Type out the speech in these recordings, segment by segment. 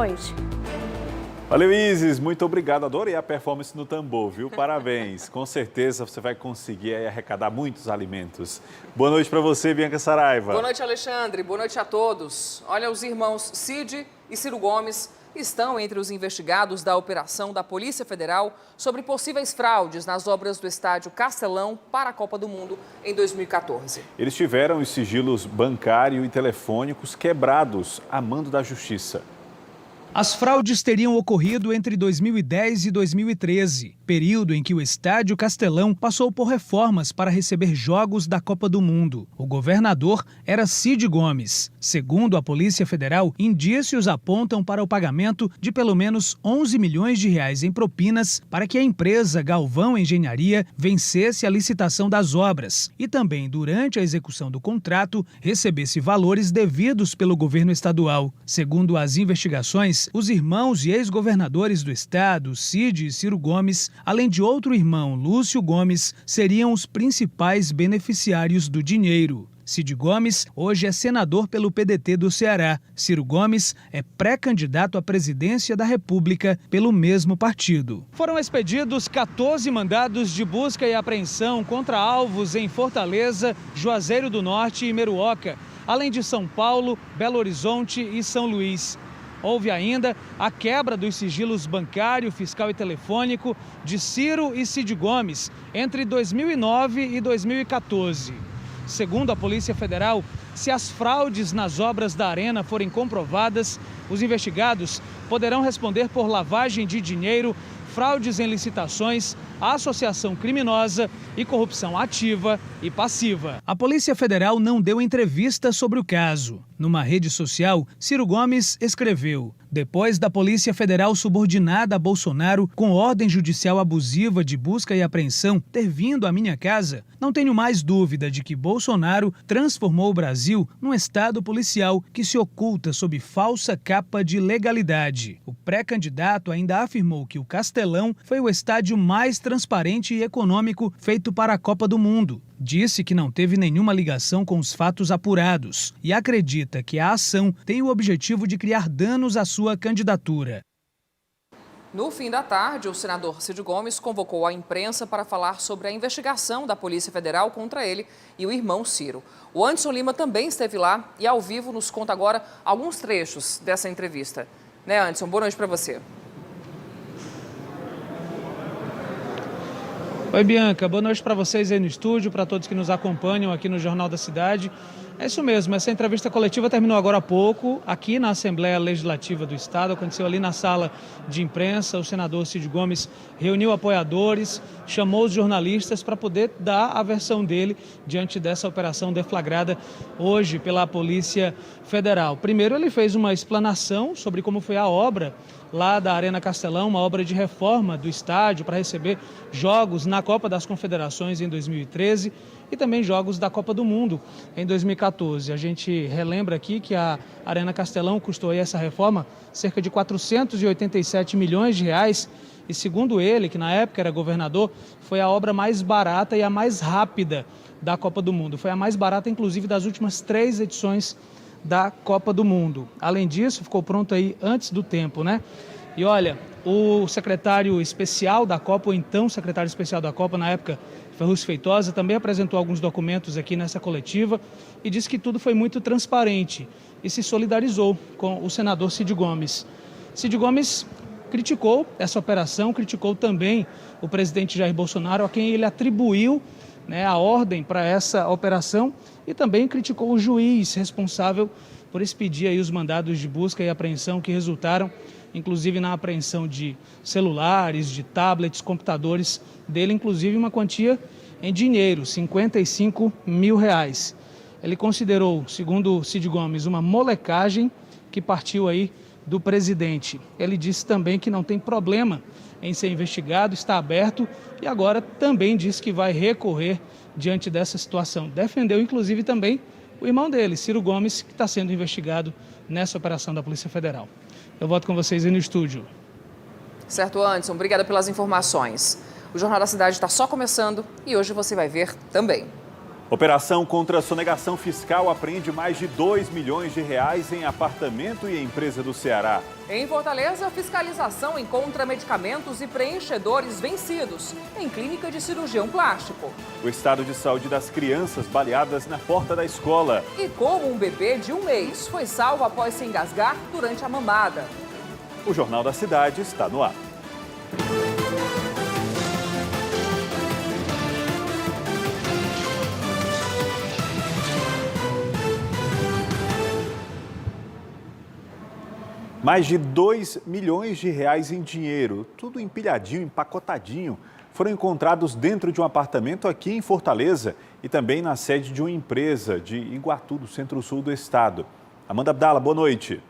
noite. Valeu, Isis. Muito obrigado. Adorei a performance no tambor, viu? Parabéns. Com certeza você vai conseguir arrecadar muitos alimentos. Boa noite para você, Bianca Saraiva. Boa noite, Alexandre. Boa noite a todos. Olha, os irmãos Cid e Ciro Gomes estão entre os investigados da operação da Polícia Federal sobre possíveis fraudes nas obras do estádio Castelão para a Copa do Mundo em 2014. Eles tiveram os sigilos bancário e telefônicos quebrados a mando da Justiça. As fraudes teriam ocorrido entre 2010 e 2013, período em que o Estádio Castelão passou por reformas para receber jogos da Copa do Mundo. O governador era Cid Gomes. Segundo a Polícia Federal, indícios apontam para o pagamento de pelo menos 11 milhões de reais em propinas para que a empresa Galvão Engenharia vencesse a licitação das obras e também, durante a execução do contrato, recebesse valores devidos pelo governo estadual. Segundo as investigações, os irmãos e ex-governadores do estado, Cid e Ciro Gomes, além de outro irmão, Lúcio Gomes, seriam os principais beneficiários do dinheiro. Cid Gomes hoje é senador pelo PDT do Ceará. Ciro Gomes é pré-candidato à presidência da República pelo mesmo partido. Foram expedidos 14 mandados de busca e apreensão contra alvos em Fortaleza, Juazeiro do Norte e Meruoca, além de São Paulo, Belo Horizonte e São Luís. Houve ainda a quebra dos sigilos bancário, fiscal e telefônico de Ciro e Cid Gomes entre 2009 e 2014. Segundo a Polícia Federal, se as fraudes nas obras da Arena forem comprovadas, os investigados poderão responder por lavagem de dinheiro, fraudes em licitações, associação criminosa e corrupção ativa e passiva. A Polícia Federal não deu entrevista sobre o caso. Numa rede social, Ciro Gomes escreveu: depois da Polícia Federal subordinada a Bolsonaro com ordem judicial abusiva de busca e apreensão ter vindo à minha casa, não tenho mais dúvida de que Bolsonaro transformou o Brasil num estado policial que se oculta sob falsa capa de legalidade. O pré-candidato ainda afirmou que o Castelão foi o estádio mais transparente e econômico feito para a Copa do Mundo. Disse que não teve nenhuma ligação com os fatos apurados e acredita que a ação tem o objetivo de criar danos à sua candidatura. No fim da tarde, o senador Cid Gomes convocou a imprensa para falar sobre a investigação da Polícia Federal contra ele e o irmão Ciro. O Anderson Lima também esteve lá e, ao vivo, nos conta agora alguns trechos dessa entrevista. Né, Anderson? Boa noite para você. Oi, Bianca. Boa noite para vocês aí no estúdio, para todos que nos acompanham aqui no Jornal da Cidade. É isso mesmo, essa entrevista coletiva terminou agora há pouco, aqui na Assembleia Legislativa do Estado, aconteceu ali na sala de imprensa. O senador Cid Gomes reuniu apoiadores, chamou os jornalistas para poder dar a versão dele diante dessa operação deflagrada hoje pela Polícia Federal. Primeiro, ele fez uma explanação sobre como foi a obra lá da Arena Castelão, uma obra de reforma do estádio para receber jogos na Copa das Confederações em 2013 e também jogos da Copa do Mundo em 2014. A gente relembra aqui que a Arena Castelão custou aí essa reforma cerca de 487 milhões de reais e, segundo ele, que na época era governador, foi a obra mais barata e a mais rápida da Copa do Mundo. Foi a mais barata, inclusive, das últimas 3 edições da Copa do Mundo. Além disso, ficou pronto aí antes do tempo, né? E olha, o secretário especial da Copa, ou então secretário especial da Copa, na época, Ferrugem Feitosa, também apresentou alguns documentos aqui nessa coletiva e disse que tudo foi muito transparente e se solidarizou com o senador Cid Gomes. Cid Gomes criticou essa operação, criticou também o presidente Jair Bolsonaro, a quem ele atribuiu, né, a ordem para essa operação, e também criticou o juiz responsável por expedir aí os mandados de busca e apreensão que resultaram, inclusive, na apreensão de celulares, de tablets, computadores dele, inclusive uma quantia em dinheiro, 55 mil reais. Ele considerou, segundo Cid Gomes, uma molecagem que partiu aí do presidente. Ele disse também que não tem problema em ser investigado, está aberto, e agora também disse que vai recorrer diante dessa situação. Defendeu, inclusive, também o irmão dele, Ciro Gomes, que está sendo investigado nessa operação da Polícia Federal. Eu volto com vocês aí no estúdio. Certo, Anderson. Obrigada pelas informações. O Jornal da Cidade está só começando e hoje você vai ver também. Operação contra a sonegação fiscal apreende mais de 2 milhões de reais em apartamento e empresa do Ceará. Em Fortaleza, a fiscalização encontra medicamentos e preenchedores vencidos em clínica de cirurgião plástico. O estado de saúde das crianças baleadas na porta da escola. E como um bebê de 1 mês foi salvo após se engasgar durante a mamada. O Jornal da Cidade está no ar. Mais de 2 milhões de reais em dinheiro, tudo empilhadinho, empacotadinho, foram encontrados dentro de um apartamento aqui em Fortaleza e também na sede de uma empresa de Iguatu, do centro-sul do estado. Amanda Abdala, boa noite.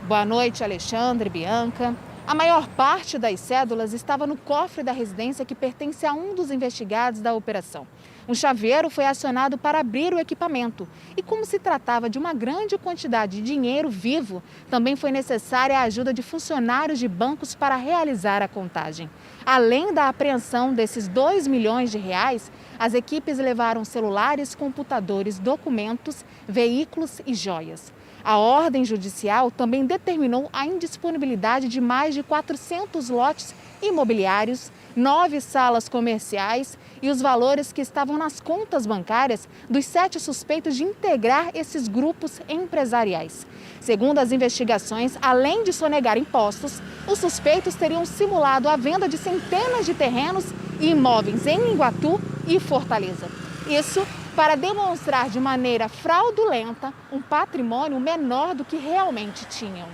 Boa noite, Alexandre, Bianca. A maior parte das cédulas estava no cofre da residência que pertence a um dos investigados da operação. Um chaveiro foi acionado para abrir o equipamento. E como se tratava de uma grande quantidade de dinheiro vivo, também foi necessária a ajuda de funcionários de bancos para realizar a contagem. Além da apreensão desses 2 milhões de reais, as equipes levaram celulares, computadores, documentos, veículos e joias. A ordem judicial também determinou a indisponibilidade de mais de 400 lotes imobiliários, 9 salas comerciais e os valores que estavam nas contas bancárias dos 7 suspeitos de integrar esses grupos empresariais. Segundo as investigações, além de sonegar impostos, os suspeitos teriam simulado a venda de centenas de terrenos e imóveis em Iguatu e Fortaleza. Isso para demonstrar de maneira fraudulenta um patrimônio menor do que realmente tinham.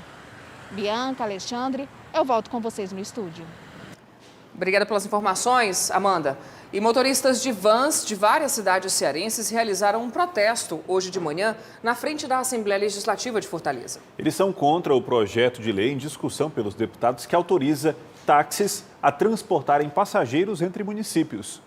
Bianca, Alexandre, eu volto com vocês no estúdio. Obrigada pelas informações, Amanda. E motoristas de vans de várias cidades cearenses realizaram um protesto hoje de manhã na frente da Assembleia Legislativa de Fortaleza. Eles são contra o projeto de lei em discussão pelos deputados que autoriza táxis a transportarem passageiros entre municípios.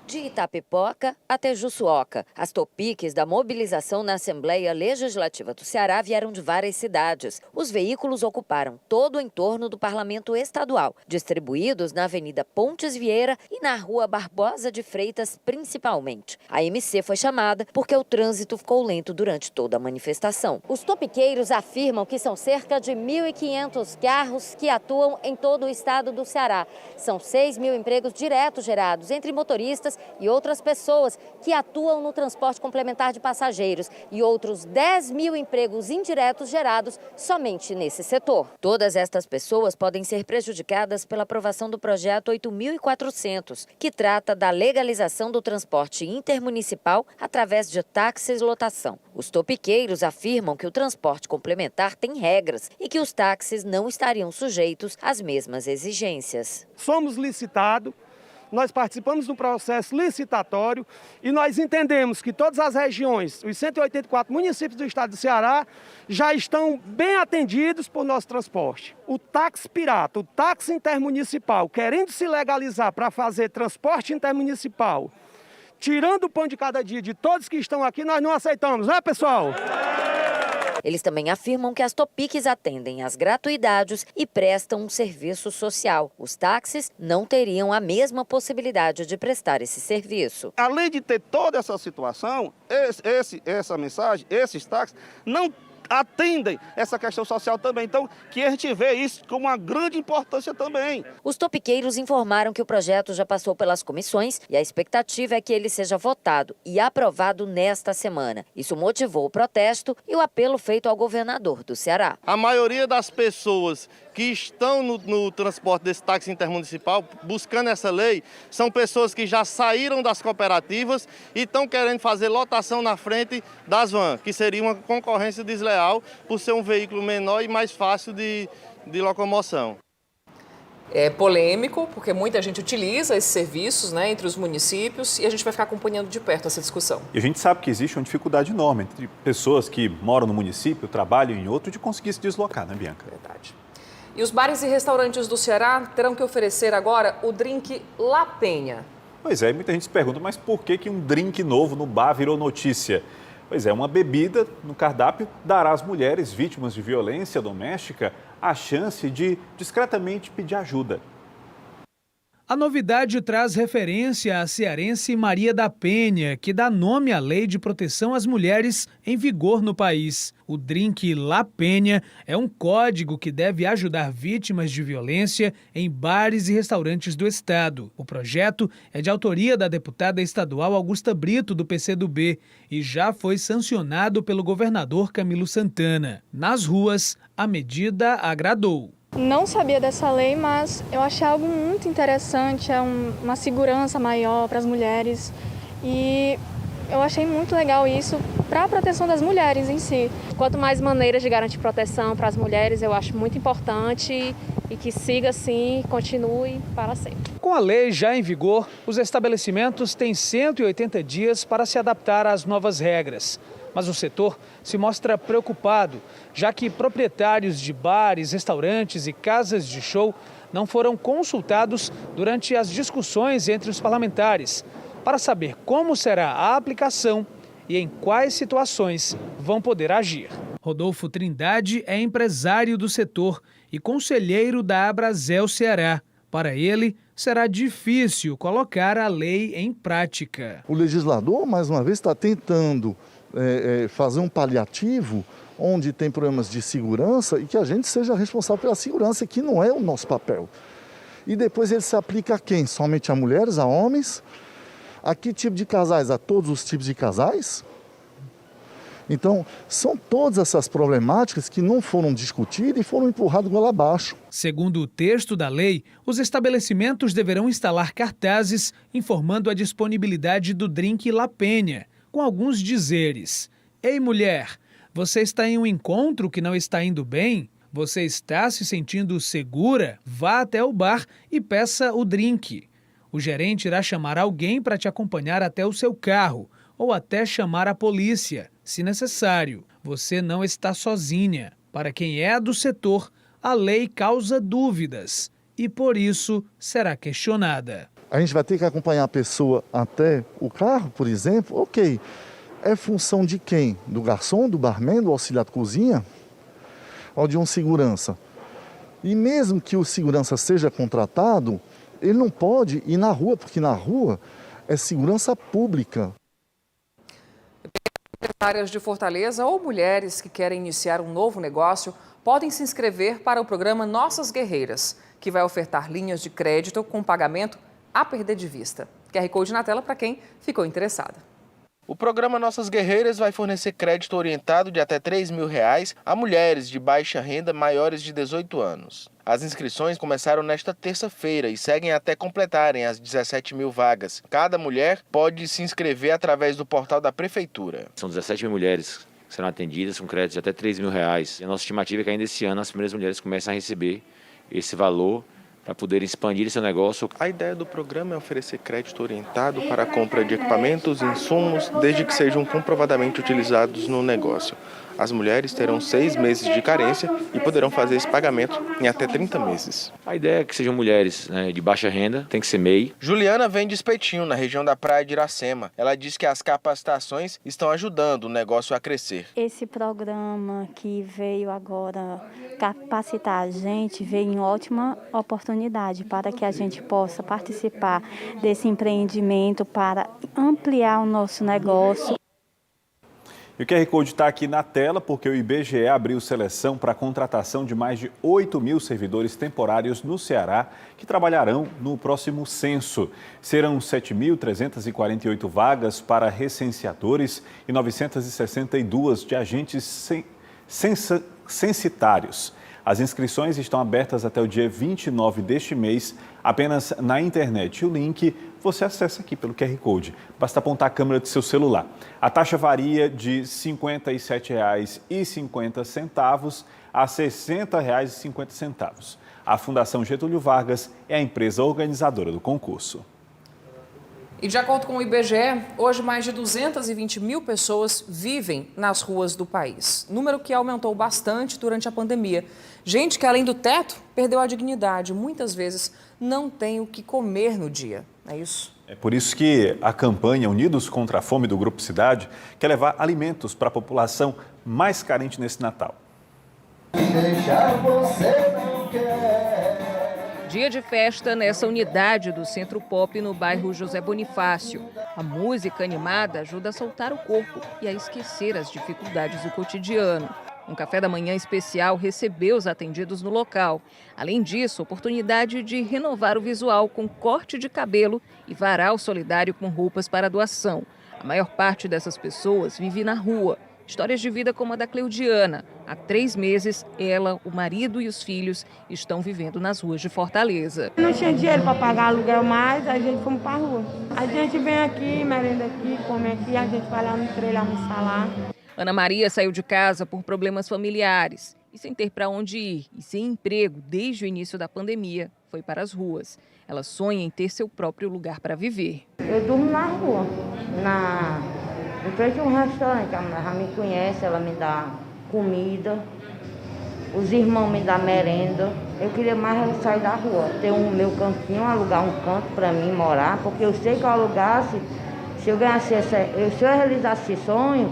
De Itapipoca até Jussuoca, as topiques da mobilização na Assembleia Legislativa do Ceará vieram de várias cidades. Os veículos ocuparam todo o entorno do Parlamento Estadual, distribuídos na Avenida Pontes Vieira e na Rua Barbosa de Freitas, principalmente. A MC foi chamada porque o trânsito ficou lento durante toda a manifestação. Os topiqueiros afirmam que são cerca de 1.500 carros que atuam em todo o estado do Ceará. São 6 mil empregos diretos gerados entre motoristas e outras pessoas que atuam no transporte complementar de passageiros e outros 10 mil empregos indiretos gerados somente nesse setor. Todas estas pessoas podem ser prejudicadas pela aprovação do projeto 8.400, que trata da legalização do transporte intermunicipal através de táxis lotação. Os topiqueiros afirmam que o transporte complementar tem regras e que os táxis não estariam sujeitos às mesmas exigências. Somos licitados. Nós participamos do processo licitatório e nós entendemos que todas as regiões, os 184 municípios do estado do Ceará, já estão bem atendidos por nosso transporte. O táxi pirata, o táxi intermunicipal, querendo se legalizar para fazer transporte intermunicipal, tirando o pão de cada dia de todos que estão aqui, nós não aceitamos, né, pessoal? Eles também afirmam que as topiques atendem às gratuidades e prestam um serviço social. Os táxis não teriam a mesma possibilidade de prestar esse serviço. Além de ter toda essa situação, essa mensagem, esses táxis não atendem essa questão social também. Então, que a gente vê isso com uma grande importância também. Os topiqueiros informaram que o projeto já passou pelas comissões e a expectativa é que ele seja votado e aprovado nesta semana. Isso motivou o protesto e o apelo feito ao governador do Ceará. A maioria das pessoas que estão no transporte desse táxi intermunicipal, buscando essa lei, são pessoas que já saíram das cooperativas e estão querendo fazer lotação na frente das vans, que seria uma concorrência desleal por ser um veículo menor e mais fácil de locomoção. É polêmico, porque muita gente utiliza esses serviços, né, entre os municípios, e a gente vai ficar acompanhando de perto essa discussão. E a gente sabe que existe uma dificuldade enorme entre pessoas que moram no município, trabalham em outro, de conseguir se deslocar, né, Bianca? Verdade. E os bares e restaurantes do Ceará terão que oferecer agora o drink La Penha. Pois é, muita gente se pergunta, mas por que um drink novo no bar virou notícia? Pois é, uma bebida no cardápio dará às mulheres vítimas de violência doméstica a chance de discretamente pedir ajuda. A novidade traz referência à cearense Maria da Penha, que dá nome à Lei de Proteção às Mulheres em vigor no país. O Drink La Penha é um código que deve ajudar vítimas de violência em bares e restaurantes do estado. O projeto é de autoria da deputada estadual Augusta Brito, do PCdoB, e já foi sancionado pelo governador Camilo Santana. Nas ruas, a medida agradou. Não sabia dessa lei, mas eu achei algo muito interessante, uma segurança maior para as mulheres e eu achei muito legal isso para a proteção das mulheres em si. Quanto mais maneiras de garantir proteção para as mulheres, eu acho muito importante e que siga assim, continue para sempre. Com a lei já em vigor, os estabelecimentos têm 180 dias para se adaptar às novas regras. Mas o setor se mostra preocupado, já que proprietários de bares, restaurantes e casas de show não foram consultados durante as discussões entre os parlamentares, para saber como será a aplicação e em quais situações vão poder agir. Rodolfo Trindade é empresário do setor e conselheiro da Abrazel Ceará. Para ele, será difícil colocar a lei em prática. O legislador, mais uma vez, está tentando fazer um paliativo onde tem problemas de segurança e que a gente seja responsável pela segurança, que não é o nosso papel. E depois ele se aplica a quem? Somente a mulheres, a homens? A que tipo de casais? A todos os tipos de casais? Então, são todas essas problemáticas que não foram discutidas e foram empurradas goela abaixo. Segundo o texto da lei, os estabelecimentos deverão instalar cartazes informando a disponibilidade do Drink La Penha, com alguns dizeres. Ei, mulher, você está em um encontro que não está indo bem? Você está se sentindo segura? Vá até o bar e peça o drink. O gerente irá chamar alguém para te acompanhar até o seu carro ou até chamar a polícia, se necessário. Você não está sozinha. Para quem é do setor, a lei causa dúvidas e, por isso, será questionada. A gente vai ter que acompanhar a pessoa até o carro, por exemplo? Ok. É função de quem? Do garçom, do barman, do auxiliar de cozinha? Ou de um segurança? E mesmo que o segurança seja contratado, ele não pode ir na rua, porque na rua é segurança pública. Empresárias de Fortaleza ou mulheres que querem iniciar um novo negócio podem se inscrever para o programa Nossas Guerreiras, que vai ofertar linhas de crédito com pagamento a perder de vista. QR Code na tela para quem ficou interessada. O programa Nossas Guerreiras vai fornecer crédito orientado de até R$ 3.000 a mulheres de baixa renda maiores de 18 anos. As inscrições começaram nesta terça-feira e seguem até completarem as 17.000 vagas. Cada mulher pode se inscrever através do portal da Prefeitura. São 17 mil mulheres que serão atendidas com crédito de até R$ 3.000. E a nossa estimativa é que ainda esse ano as primeiras mulheres comecem a receber esse valor para poderem expandir seu negócio. A ideia do programa é oferecer crédito orientado para a compra de equipamentos e insumos, desde que sejam comprovadamente utilizados no negócio. As mulheres terão 6 meses de carência e poderão fazer esse pagamento em até 30 meses. A ideia é que sejam mulheres, de baixa renda, tem que ser MEI. Juliana vem de Espetinho, na região da Praia de Iracema. Ela diz que as capacitações estão ajudando o negócio a crescer. Esse programa que veio agora capacitar a gente veio em ótima oportunidade para que a gente possa participar desse empreendimento para ampliar o nosso negócio. E o QR Code está aqui na tela porque o IBGE abriu seleção para a contratação de mais de 8 mil servidores temporários no Ceará que trabalharão no próximo censo. Serão 7.348 vagas para recenseadores e 962 de agentes censitários. As inscrições estão abertas até o dia 29 deste mês, apenas na internet. O link você acessa aqui pelo QR Code. Basta apontar a câmera do seu celular. A taxa varia de R$ 57,50 a R$ 60,50. A Fundação Getúlio Vargas é a empresa organizadora do concurso. E de acordo com o IBGE, hoje mais de 220 mil pessoas vivem nas ruas do país. Número que aumentou bastante durante a pandemia. Gente que, além do teto, perdeu a dignidade. Muitas vezes não tem o que comer no dia. É isso? É por isso que a campanha Unidos contra a Fome do Grupo Cidade quer levar alimentos para a população mais carente nesse Natal. dia de festa nessa unidade do Centro Pop no bairro José Bonifácio. A música animada ajuda a soltar o corpo e a esquecer as dificuldades do cotidiano. Um café da manhã especial recebeu os atendidos no local. Além disso, oportunidade de renovar o visual com corte de cabelo e varal solidário com roupas para doação. A maior parte dessas pessoas vive na rua. Histórias de vida como a da Cleudiana. Há 3 meses, ela, o marido e os filhos estão vivendo nas ruas de Fortaleza. Não tinha dinheiro para pagar aluguel mais, a gente fomos para a rua. A gente vem aqui, merenda aqui, come aqui, a gente vai lá no trailer almoçar lá. Ana Maria saiu de casa por problemas familiares e sem ter para onde ir e sem emprego desde o início da pandemia, foi para as ruas. Ela sonha em ter seu próprio lugar para viver. Eu durmo na rua, em frente a um restaurante. A mulher já me conhece, ela me dá comida, os irmãos me dão merenda. Eu queria mais sair da rua, ter o meu cantinho, alugar um canto para mim morar, porque eu sei que eu alugasse, se eu realizasse esse sonho,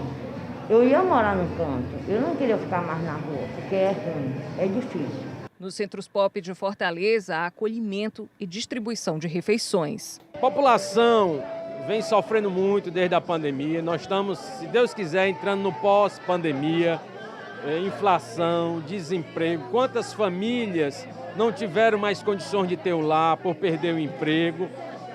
eu ia morar num canto. Eu não queria ficar mais na rua, porque é ruim, é difícil. Nos Centros Pop de Fortaleza, há acolhimento e distribuição de refeições. A população vem sofrendo muito desde a pandemia. Nós estamos, se Deus quiser, entrando no pós-pandemia, inflação, desemprego. Quantas famílias não tiveram mais condições de ter o lar por perder o emprego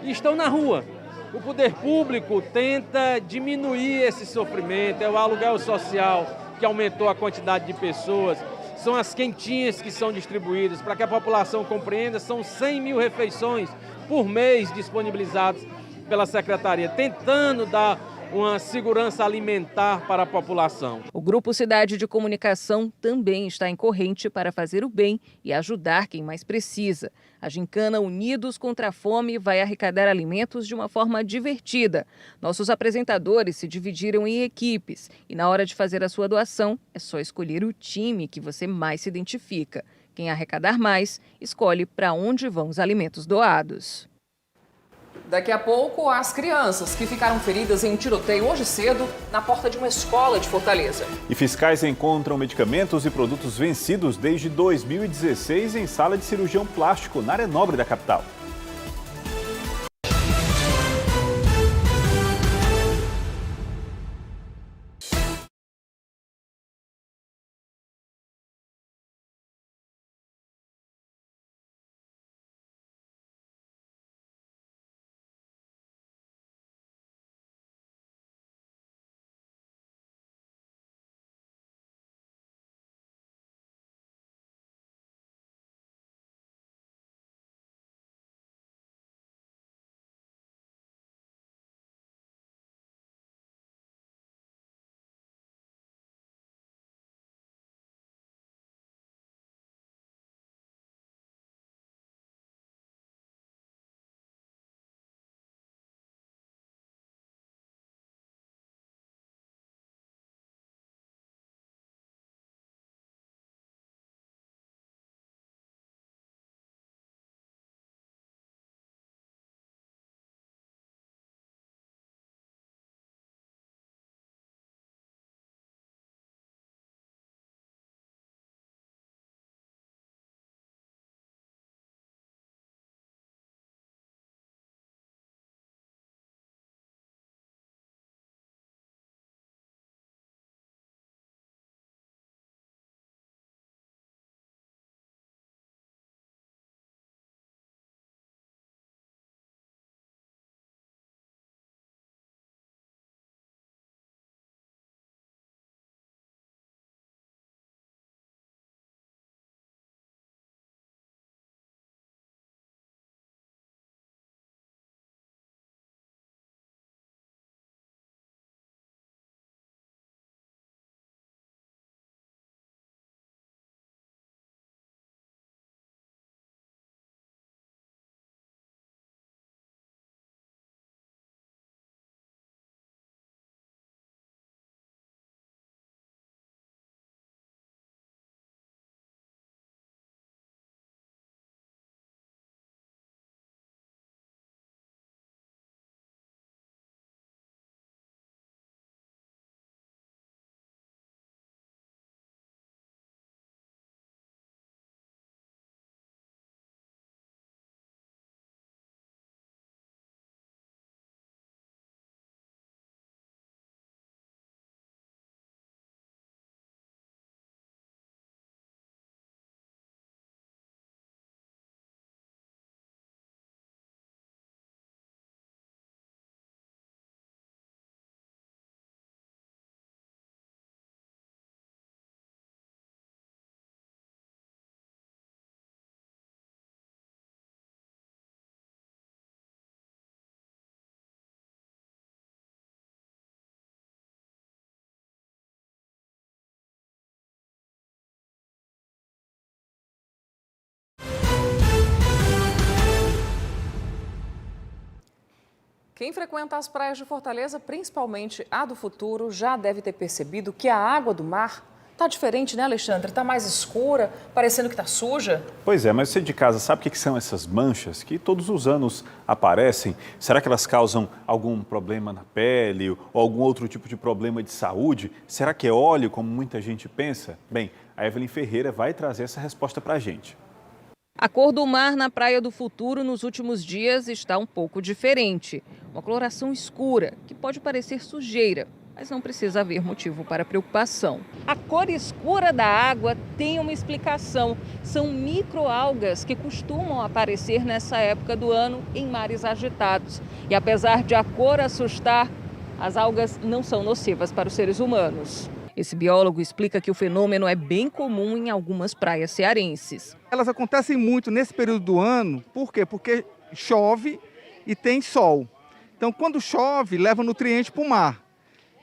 e estão na rua. O poder público tenta diminuir esse sofrimento, é o aluguel social que aumentou a quantidade de pessoas, são as quentinhas que são distribuídas. Para que a população compreenda, são 100 mil refeições por mês disponibilizadas pela Secretaria, tentando dar uma segurança alimentar para a população. O Grupo Cidade de Comunicação também está em corrente para fazer o bem e ajudar quem mais precisa. A gincana Unidos contra a Fome vai arrecadar alimentos de uma forma divertida. Nossos apresentadores se dividiram em equipes e na hora de fazer a sua doação é só escolher o time que você mais se identifica. Quem arrecadar mais, escolhe para onde vão os alimentos doados. Daqui a pouco, as crianças que ficaram feridas em um tiroteio hoje cedo na porta de uma escola de Fortaleza. E fiscais encontram medicamentos e produtos vencidos desde 2016 em sala de cirurgião plástico na área nobre da capital. Quem frequenta as praias de Fortaleza, principalmente a do Futuro, já deve ter percebido que a água do mar está diferente, né, Alexandre? Está mais escura, parecendo que está suja. Pois é, mas você de casa sabe o que são essas manchas que todos os anos aparecem? Será que elas causam algum problema na pele ou algum outro tipo de problema de saúde? Será que é óleo, como muita gente pensa? Bem, a Evelyn Ferreira vai trazer essa resposta para a gente. A cor do mar na Praia do Futuro nos últimos dias está um pouco diferente. Uma coloração escura, que pode parecer sujeira, mas não precisa haver motivo para preocupação. A cor escura da água tem uma explicação. São microalgas que costumam aparecer nessa época do ano em mares agitados. E apesar de a cor assustar, as algas não são nocivas para os seres humanos. Esse biólogo explica que o fenômeno é bem comum em algumas praias cearenses. Elas acontecem muito nesse período do ano, por quê? Porque chove e tem sol. Então, quando chove, leva nutriente para o mar.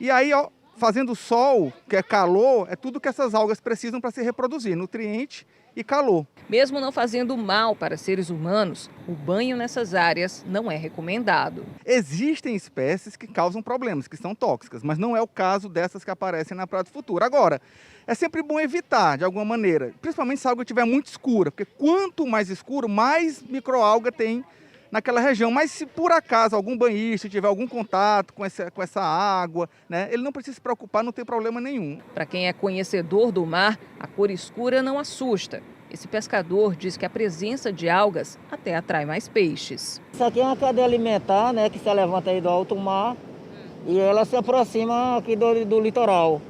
E aí, ó, fazendo sol, que é calor, é tudo que essas algas precisam para se reproduzir, nutriente e calor. Mesmo não fazendo mal para seres humanos, o banho nessas áreas não é recomendado. Existem espécies que causam problemas, que são tóxicas, mas não é o caso dessas que aparecem na Praia do Futuro. Agora, é sempre bom evitar, de alguma maneira, principalmente se a água estiver muito escura, porque quanto mais escuro, mais microalga tem naquela região. Mas se por acaso algum banhista tiver algum contato com essa água, né, ele não precisa se preocupar, não tem problema nenhum. Para quem é conhecedor do mar, a cor escura não assusta. Esse pescador diz que a presença de algas até atrai mais peixes. Isso aqui é uma cadeia alimentar, né, que se levanta aí do alto mar e ela se aproxima aqui do litoral.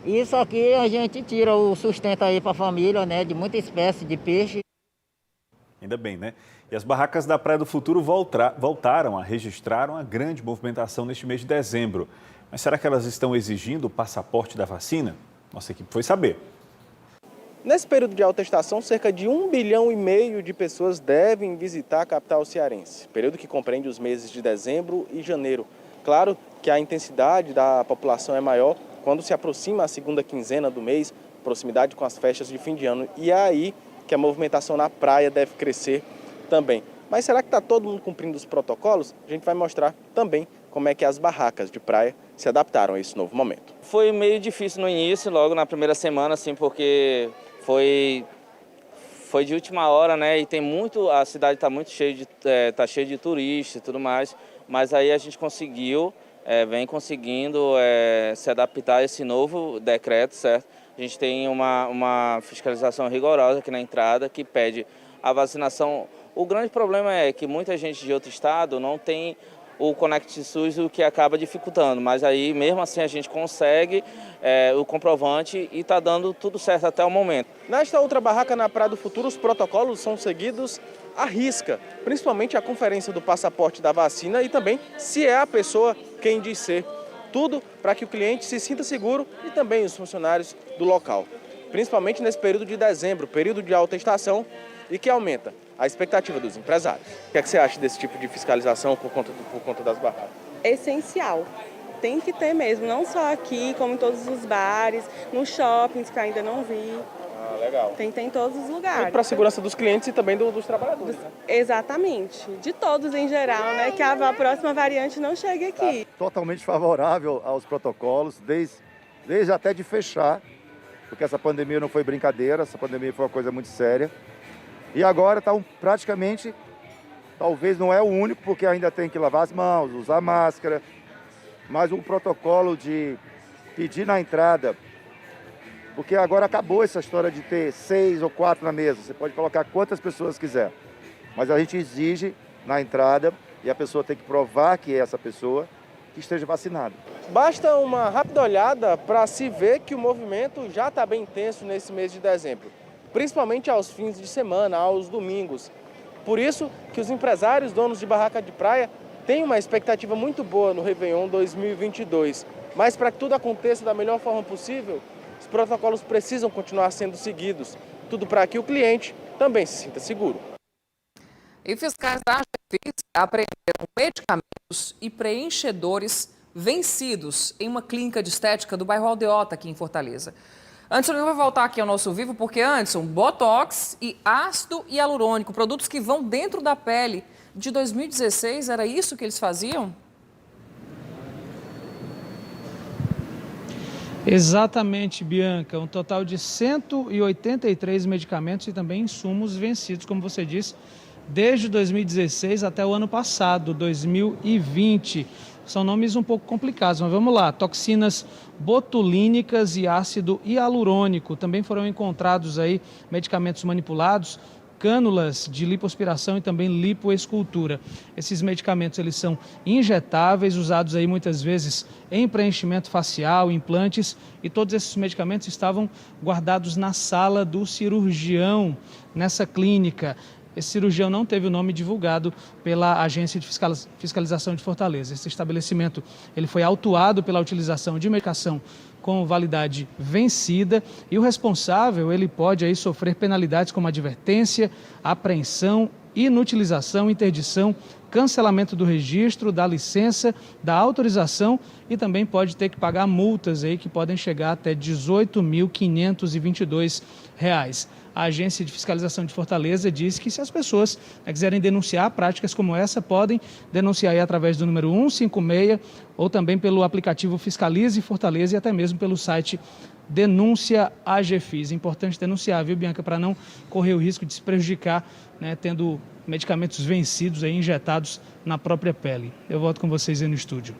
Isso aqui a gente tira o sustento aí para a família, né, de muita espécie de peixe. Ainda bem, né? E as barracas da Praia do Futuro voltaram a registrar uma grande movimentação neste mês de dezembro. Mas será que elas estão exigindo o passaporte da vacina? Nossa equipe foi saber. Nesse período de alta estação, cerca de 1,5 bilhão de pessoas devem visitar a capital cearense, período que compreende os meses de dezembro e janeiro. Claro que a intensidade da população é maior quando se aproxima a segunda quinzena do mês, proximidade com as festas de fim de ano, e é aí que a movimentação na praia deve crescer também. Mas será que está todo mundo cumprindo os protocolos? A gente vai mostrar também como é que as barracas de praia se adaptaram a esse novo momento. Foi meio difícil no início, logo na primeira semana, assim, porque foi de última hora, né? E tem muito, a cidade está muito cheia de turistas e tudo mais, mas aí a gente conseguiu, vem conseguindo se adaptar a esse novo decreto, certo? A gente tem uma fiscalização rigorosa aqui na entrada que pede a vacinação. O grande problema é que muita gente de outro estado não tem o Conect SUS, o que acaba dificultando, mas aí mesmo assim a gente consegue o comprovante e está dando tudo certo até o momento. Nesta outra barraca na Praia do Futuro, os protocolos são seguidos à risca, principalmente a conferência do passaporte da vacina e também se é a pessoa quem diz ser. Tudo para que o cliente se sinta seguro e também os funcionários do local, principalmente nesse período de dezembro, período de alta estação e que aumenta a expectativa dos empresários. O que é que você acha desse tipo de fiscalização por conta das barracas? Essencial. Tem que ter mesmo, não só aqui, como em todos os bares, nos shoppings, que ainda não vi. Ah, legal. Tem em todos os lugares. Para a segurança dos clientes e também dos trabalhadores, né? Exatamente. De todos em geral, né? Que a próxima variante não chegue aqui. Totalmente favorável aos protocolos, desde até de fechar, porque essa pandemia não foi brincadeira, essa pandemia foi uma coisa muito séria. E agora está praticamente, talvez não é o único, porque ainda tem que lavar as mãos, usar máscara, mas um protocolo de pedir na entrada, porque agora acabou essa história de ter 6 ou 4 na mesa, você pode colocar quantas pessoas quiser, mas a gente exige na entrada e a pessoa tem que provar que é essa pessoa que esteja vacinada. Basta uma rápida olhada para se ver que o movimento já está bem intenso nesse mês de dezembro, principalmente aos fins de semana, aos domingos. Por isso que os empresários, donos de barraca de praia, têm uma expectativa muito boa no Réveillon 2022. Mas para que tudo aconteça da melhor forma possível, os protocolos precisam continuar sendo seguidos. Tudo para que o cliente também se sinta seguro. E fiscais da Anvisa apreenderam medicamentos e preenchedores vencidos em uma clínica de estética do bairro Aldeota, aqui em Fortaleza. Anderson vai voltar aqui ao nosso vivo, porque Anderson, botox e ácido hialurônico, produtos que vão dentro da pele. De 2016, era isso que eles faziam? Exatamente, Bianca. Um total de 183 medicamentos e também insumos vencidos, como você disse, desde 2016 até o ano passado, 2020. São nomes um pouco complicados, mas vamos lá. Toxinas botulínicas e ácido hialurônico. Também foram encontrados aí medicamentos manipulados, cânulas de lipoaspiração e também lipoescultura. Esses medicamentos eles são injetáveis, usados aí muitas vezes em preenchimento facial, implantes, e todos esses medicamentos estavam guardados na sala do cirurgião nessa clínica. Esse cirurgião não teve o nome divulgado pela Agência de Fiscalização de Fortaleza. Esse estabelecimento ele foi autuado pela utilização de medicação com validade vencida e o responsável ele pode aí sofrer penalidades como advertência, apreensão, inutilização, interdição, cancelamento do registro, da licença, da autorização e também pode ter que pagar multas aí que podem chegar até R$ 18.522. A Agência de Fiscalização de Fortaleza diz que se as pessoas quiserem denunciar práticas como essa, podem denunciar aí através do número 156 ou também pelo aplicativo Fiscalize Fortaleza e até mesmo pelo site Denúncia AGFIS. Importante denunciar, viu, Bianca, para não correr o risco de se prejudicar, né, tendo medicamentos vencidos, aí, injetados na própria pele. Eu volto com vocês aí no estúdio.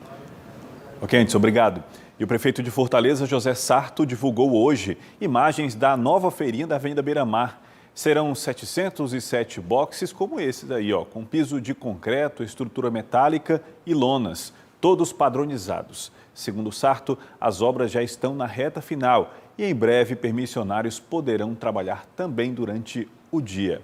Ok, Anderson, obrigado. E o prefeito de Fortaleza, José Sarto, divulgou hoje imagens da nova feirinha da Avenida Beira-Mar. Serão 707 boxes como esse daí, ó, com piso de concreto, estrutura metálica e lonas, todos padronizados. Segundo Sarto, as obras já estão na reta final e em breve permissionários poderão trabalhar também durante o dia.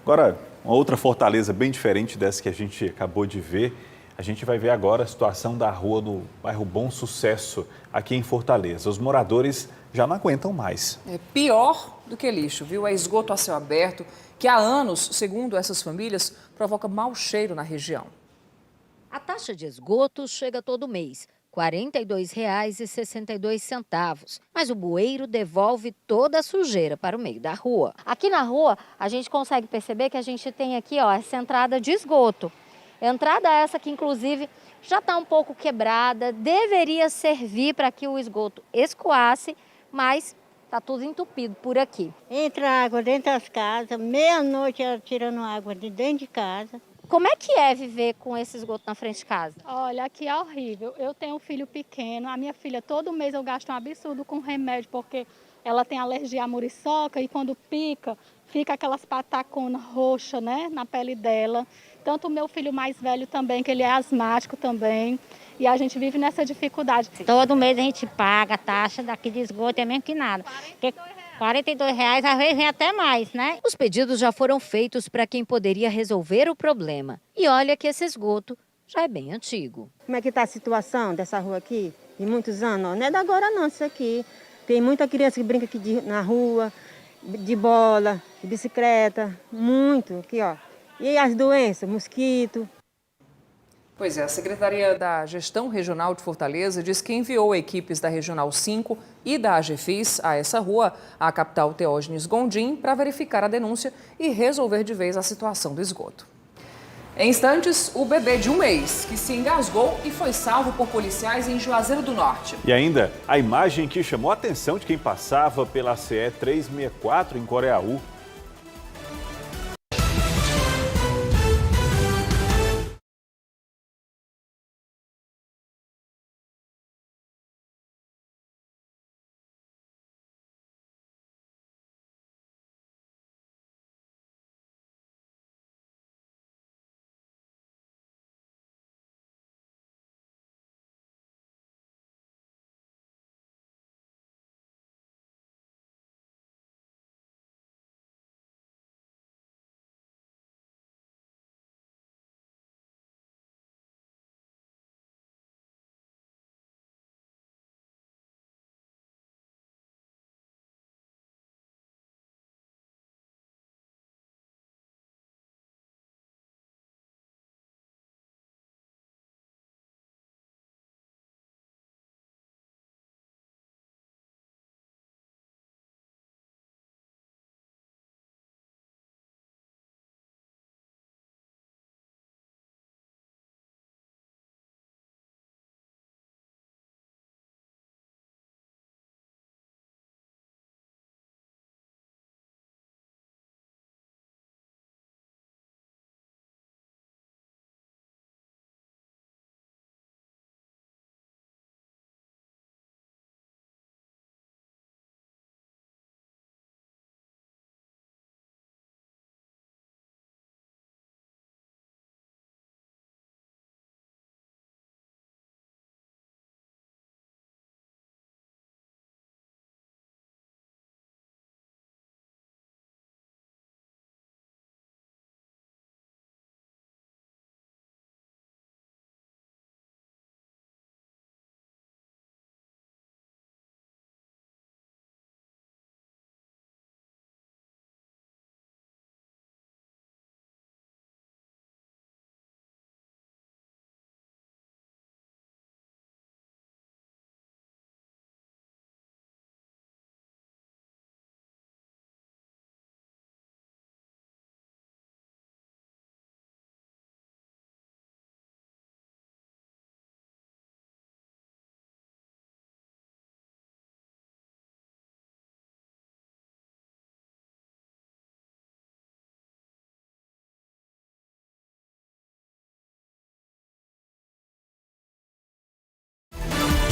Agora, uma outra Fortaleza bem diferente dessa que a gente acabou de ver. A gente vai ver agora a situação da rua do bairro Bom Sucesso, aqui em Fortaleza. Os moradores já não aguentam mais. É pior do que lixo, viu? É esgoto a céu aberto, que há anos, segundo essas famílias, provoca mau cheiro na região. A taxa de esgoto chega todo mês, R$ 42,62. Mas o bueiro devolve toda a sujeira para o meio da rua. Aqui na rua, a gente consegue perceber que a gente tem aqui, ó, essa entrada de esgoto. Entrada essa que, inclusive, já está um pouco quebrada, deveria servir para que o esgoto escoasse, mas está tudo entupido por aqui. Entra água dentro das casas, meia-noite ela tirando água de dentro de casa. Como é que é viver com esse esgoto na frente de casa? Olha, aqui é horrível. Eu tenho um filho pequeno, a minha filha, todo mês eu gasto um absurdo com remédio, porque ela tem alergia à muriçoca e quando pica, fica aquelas pataconas roxas, né, na pele dela. Tanto o meu filho mais velho também, que ele é asmático também, e a gente vive nessa dificuldade. Todo mês a gente paga a taxa daqui de esgoto, é mesmo que nada. Porque R$ 42, às vezes vem até mais, né? Os pedidos já foram feitos para quem poderia resolver o problema. E olha que esse esgoto já é bem antigo. Como é que está a situação dessa rua aqui? De muitos anos, não é da agora não, isso aqui. Tem muita criança que brinca aqui na rua, de bola, de bicicleta, muito, aqui ó. E as doenças, mosquito. Pois é, a Secretaria da Gestão Regional de Fortaleza diz que enviou equipes da Regional 5 e da AGFIS a essa rua, a capital Teógenes Gondim, para verificar a denúncia e resolver de vez a situação do esgoto. Em instantes, o bebê de 1 mês, que se engasgou e foi salvo por policiais em Juazeiro do Norte. E ainda, a imagem que chamou a atenção de quem passava pela CE 364 em Coreaú.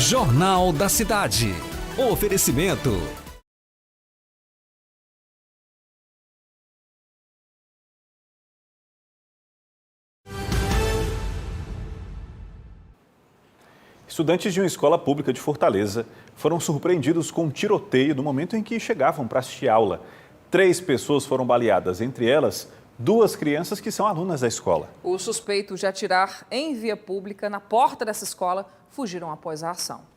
Jornal da Cidade. Oferecimento. Estudantes de uma escola pública de Fortaleza foram surpreendidos com um tiroteio no momento em que chegavam para assistir aula. 3 pessoas foram baleadas, entre elas 2 crianças que são alunas da escola. Os suspeitos de atirar em via pública na porta dessa escola fugiram após a ação.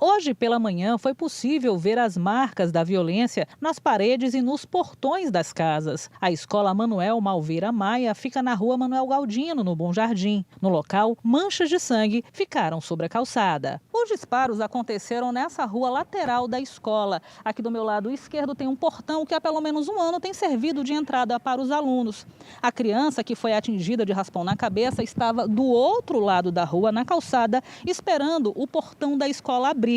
Hoje pela manhã foi possível ver as marcas da violência nas paredes e nos portões das casas. A escola Manuel Malveira Maia fica na rua Manuel Galdino, no Bom Jardim. No local, manchas de sangue ficaram sobre a calçada. Os disparos aconteceram nessa rua lateral da escola. Aqui do meu lado esquerdo tem um portão que há pelo menos um ano tem servido de entrada para os alunos. A criança que foi atingida de raspão na cabeça estava do outro lado da rua, na calçada, esperando o portão da escola abrir.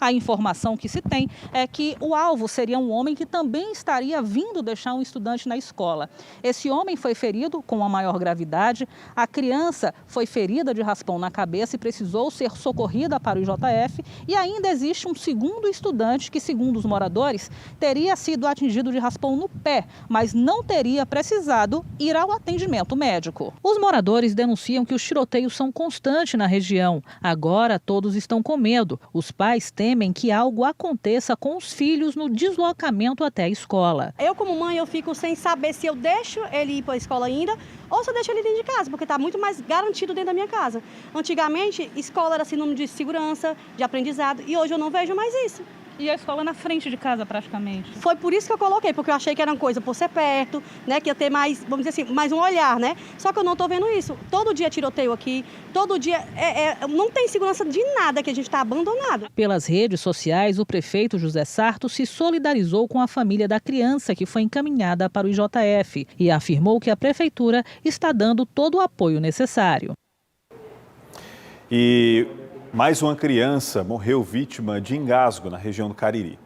A informação que se tem é que o alvo seria um homem que também estaria vindo deixar um estudante na escola. Esse homem foi ferido com a maior gravidade, a criança foi ferida de raspão na cabeça e precisou ser socorrida para o IJF, e ainda existe um segundo estudante que, segundo os moradores, teria sido atingido de raspão no pé, mas não teria precisado ir ao atendimento médico. Os moradores denunciam que os tiroteios são constantes na região. Agora todos estão com medo. Os pais temem que algo aconteça com os filhos no deslocamento até a escola. Eu, como mãe, eu fico sem saber se eu deixo ele ir para a escola ainda ou se eu deixo ele dentro de casa, porque está muito mais garantido dentro da minha casa. Antigamente, escola era sinônimo de segurança, de aprendizado, e hoje eu não vejo mais isso. E a escola na frente de casa, praticamente? Foi por isso que eu coloquei, porque eu achei que era uma coisa por ser perto, né, que ia ter mais, vamos dizer assim, mais um olhar, né? Só que eu não estou vendo isso. Todo dia tiroteio aqui, todo dia, não tem segurança de nada, que a gente está abandonado. Pelas redes sociais, o prefeito José Sarto se solidarizou com a família da criança que foi encaminhada para o IJF e afirmou que a prefeitura está dando todo o apoio necessário. E mais uma criança morreu vítima de engasgo na região do Cariri.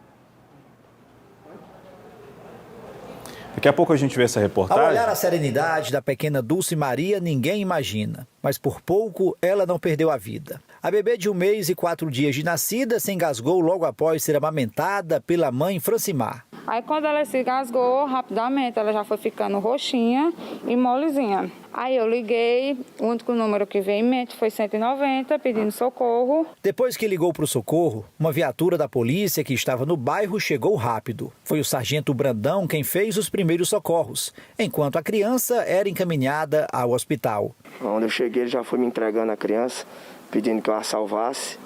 Daqui a pouco a gente vê essa reportagem. Ao olhar a serenidade da pequena Dulce Maria, ninguém imagina. Mas por pouco, ela não perdeu a vida. A bebê de 1 mês e 4 dias de nascida se engasgou logo após ser amamentada pela mãe Francimar. Aí quando ela se engasgou, rapidamente ela já foi ficando roxinha e molezinha. Aí eu liguei, o único número que veio em mente foi 190, pedindo socorro. Depois que ligou para o socorro, uma viatura da polícia que estava no bairro chegou rápido. Foi o sargento Brandão quem fez os primeiros socorros, enquanto a criança era encaminhada ao hospital. Quando eu cheguei, ele já foi me entregando a criança, pedindo que eu a salvasse.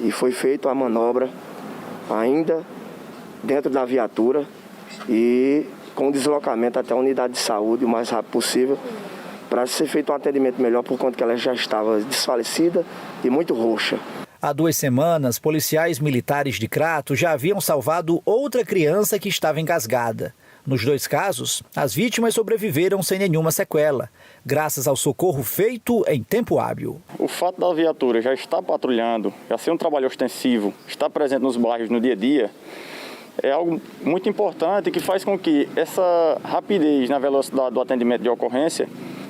E foi feita a manobra ainda dentro da viatura e com deslocamento até a unidade de saúde o mais rápido possível para ser feito um atendimento melhor, por conta que ela já estava desfalecida e muito roxa. Há 2 semanas, policiais militares de Crato já haviam salvado outra criança que estava engasgada. Nos 2 casos, as vítimas sobreviveram sem nenhuma sequela, graças ao socorro feito em tempo hábil. O fato da viatura já estar patrulhando, já ser um trabalho ostensivo, estar presente nos bairros no dia a dia, é algo muito importante que faz com que essa rapidez na velocidade do atendimento de ocorrência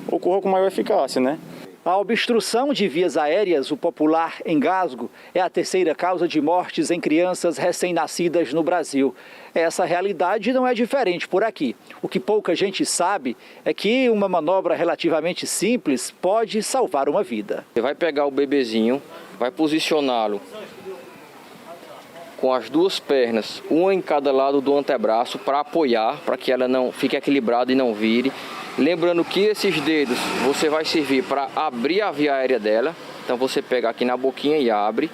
ocorra com maior eficácia, né? A obstrução de vias aéreas, o popular engasgo, é a 3ª causa de mortes em crianças recém-nascidas no Brasil. Essa realidade não é diferente por aqui. O que pouca gente sabe é que uma manobra relativamente simples pode salvar uma vida. Você vai pegar o bebezinho, vai posicioná-lo com as 2 pernas, uma em cada lado do antebraço, para apoiar, para que ela não fique equilibrada e não vire. Lembrando que esses dedos você vai servir para abrir a via aérea dela. Então você pega aqui na boquinha e abre.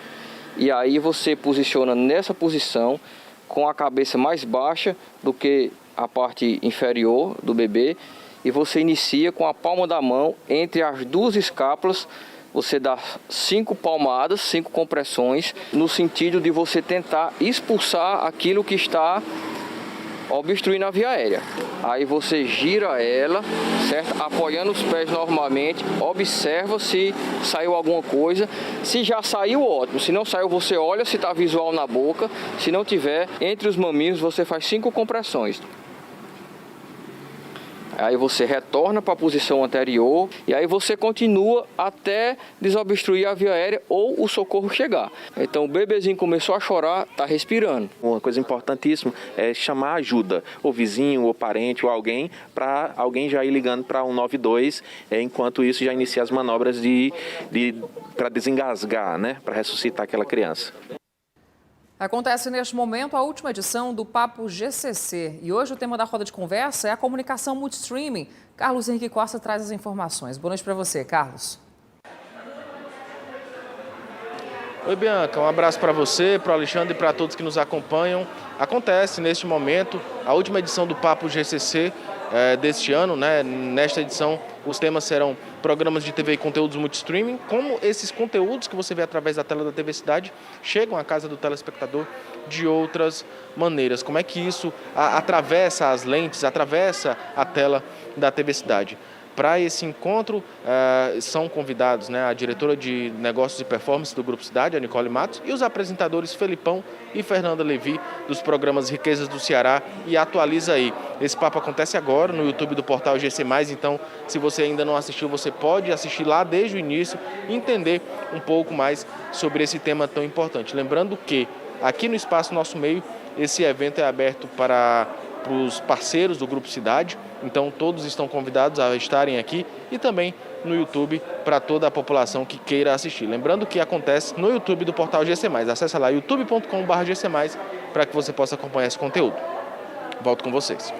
E aí você posiciona nessa posição com a cabeça mais baixa do que a parte inferior do bebê. E você inicia com a palma da mão entre as 2 escápulas. Você dá 5 palmadas, 5 compressões, no sentido de você tentar expulsar aquilo que está obstruindo a via aérea. Aí você gira ela, certo? Apoiando os pés normalmente, observa se saiu alguma coisa. Se já saiu, ótimo. Se não saiu, você olha se está visual na boca. Se não tiver, entre os mamilos você faz 5 compressões. Aí você retorna para a posição anterior e aí você continua até desobstruir a via aérea ou o socorro chegar. Então o bebezinho começou a chorar, está respirando. Uma coisa importantíssima é chamar ajuda, ou vizinho, ou parente, ou alguém, para alguém já ir ligando para 192, enquanto isso já inicia as manobras para desengasgar, né, para ressuscitar aquela criança. Acontece neste momento a última edição do Papo GCC e hoje o tema da roda de conversa é a comunicação multistreaming. Carlos Henrique Costa traz as informações. Boa noite para você, Carlos. Oi, Bianca, um abraço para você, para o Alexandre e para todos que nos acompanham. Acontece neste momento a última edição do Papo GCC deste ano, né? Nesta edição os temas serão programas de TV e conteúdos multistreaming, como esses conteúdos que você vê através da tela da TV Cidade chegam à casa do telespectador de outras maneiras. Como é que isso atravessa as lentes, atravessa a tela da TV Cidade? Para esse encontro são convidados, né, a diretora de Negócios e Performance do Grupo Cidade, a Nicole Matos, e os apresentadores Felipão e Fernanda Levi, dos programas Riquezas do Ceará e Atualiza Aí. Esse papo acontece agora no YouTube do portal GC+, então se você ainda não assistiu, você pode assistir lá desde o início e entender um pouco mais sobre esse tema tão importante. Lembrando que aqui no Espaço Nosso Meio, esse evento é aberto para os parceiros do Grupo Cidade, então todos estão convidados a estarem aqui e também no YouTube para toda a população que queira assistir. Lembrando que acontece no YouTube do portal GC+. Acesse lá youtube.com/GC+, para que você possa acompanhar esse conteúdo. Volto com vocês.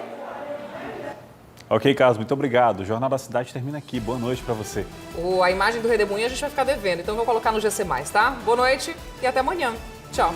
Ok, Carlos, muito obrigado. O Jornal da Cidade termina aqui. Boa noite para você. A imagem do Redemoinho a gente vai ficar devendo, então eu vou colocar no GC+, tá? Boa noite e até amanhã. Tchau.